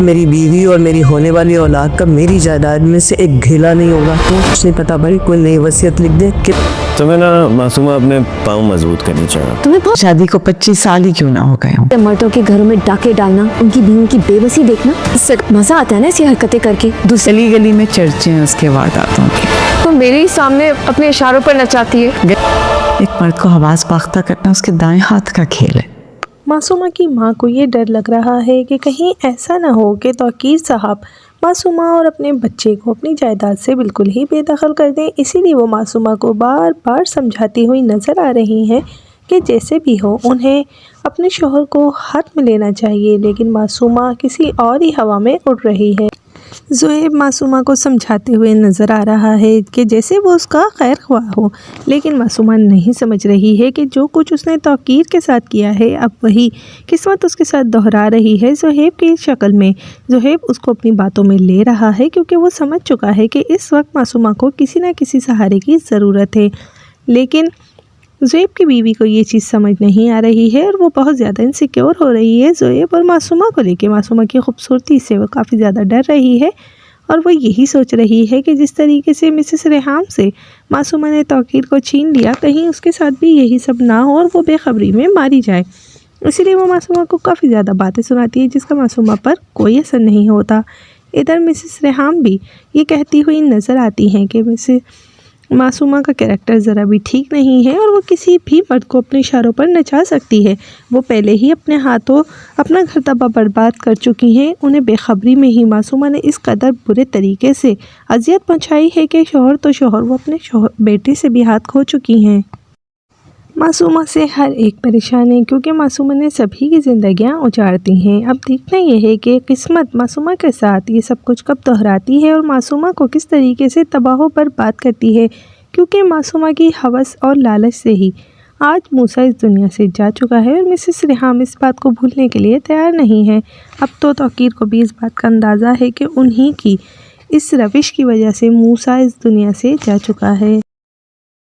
میری بیوی اور میری ہونے والی اولاد کا میری جائیداد میں سے ایک گھیلا نہیں ہوگا. تو کچھ نہیں پتا بھائی, کوئی نئی وصیت لکھ دے کہ تمہیں نا معصومہ اپنے پاؤں مضبوط کرنی چاہیے. تمہیں شادی کو 25 سال ہی کیوں نہ ہو گئے ہوں. مردوں کے گھروں میں ڈاکے ڈالنا, ان کی بیوی کی بے بسی دیکھنا, اس سے مزہ آتا ہے نا ایسی حرکتیں کر کے. گلی گلی میں چرچے ہیں اس کے وارداتوں کے. تو میرے ہی سامنے اپنے اشاروں پر نچاتی ہے. ایک مرد کو حواس باختہ کرنا اس کے دائیں ہاتھ کا کھیل ہے. معصومہ کی ماں کو یہ ڈر لگ رہا ہے کہ کہیں ایسا نہ ہو کہ توقیر صاحب معصومہ اور اپنے بچے کو اپنی جائیداد سے بالکل ہی بے دخل کر دیں. اسی لیے وہ معصومہ کو بار بار سمجھاتی ہوئی نظر آ رہی ہیں کہ جیسے بھی ہو انہیں اپنے شوہر کو ہاتھ میں لینا چاہیے. لیکن معصومہ کسی اور ہی ہوا میں اڑ رہی ہے. زہیب معصومہ کو سمجھاتے ہوئے نظر آ رہا ہے کہ جیسے وہ اس کا خیر خواہ ہو, لیکن معصومہ نہیں سمجھ رہی ہے کہ جو کچھ اس نے توقیر کے ساتھ کیا ہے اب وہی قسمت اس کے ساتھ دہرا رہی ہے زہیب کی شکل میں. زہیب اس کو اپنی باتوں میں لے رہا ہے کیونکہ وہ سمجھ چکا ہے کہ اس وقت معصومہ کو کسی نہ کسی سہارے کی ضرورت ہے. لیکن زہیب کی بیوی کو یہ چیز سمجھ نہیں آ رہی ہے اور وہ بہت زیادہ انسیکیور ہو رہی ہے زہیب اور معصومہ کو لے کے. معصومہ کی خوبصورتی سے وہ کافی زیادہ ڈر رہی ہے اور وہ یہی سوچ رہی ہے کہ جس طریقے سے مسز ریحام سے معصومہ نے توقیر کو چھین لیا, کہیں اس کے ساتھ بھی یہی سب نہ ہو اور وہ بے خبری میں ماری جائے. اسی لیے وہ معصومہ کو کافی زیادہ باتیں سناتی ہے جس کا معصومہ پر کوئی اثر نہیں ہوتا. ادھر مسز ریحام بھی یہ کہتی ہوئی نظر آتی ہیں کہ معصومہ کا کریکٹر ذرا بھی ٹھیک نہیں ہے اور وہ کسی بھی مرد کو اپنے اشاروں پر نچا سکتی ہے. وہ پہلے ہی اپنے ہاتھوں اپنا گھر تباہ برباد کر چکی ہیں. انہیں بے خبری میں ہی معصومہ نے اس قدر برے طریقے سے اذیت پہنچائی ہے کہ شوہر تو شوہر, وہ اپنے بیٹے سے بھی ہاتھ کھو چکی ہیں. معصومہ سے ہر ایک پریشان ہے کیونکہ معصومہ نے سبھی کی زندگیاں اجاڑ دی ہیں. اب دیکھنا یہ ہے کہ قسمت معصومہ کے ساتھ یہ سب کچھ کب دہراتی ہے اور معصومہ کو کس طریقے سے تباہ و برباد کرتی ہے, کیونکہ معصومہ کی ہوس اور لالچ سے ہی آج موسیٰ اس دنیا سے جا چکا ہے اور مسز ریحام اس بات کو بھولنے کے لیے تیار نہیں ہے. اب تو توقیر کو بھی اس بات کا اندازہ ہے کہ انہی کی اس روش کی وجہ سے موسیٰ اس دنیا سے جا چکا ہے.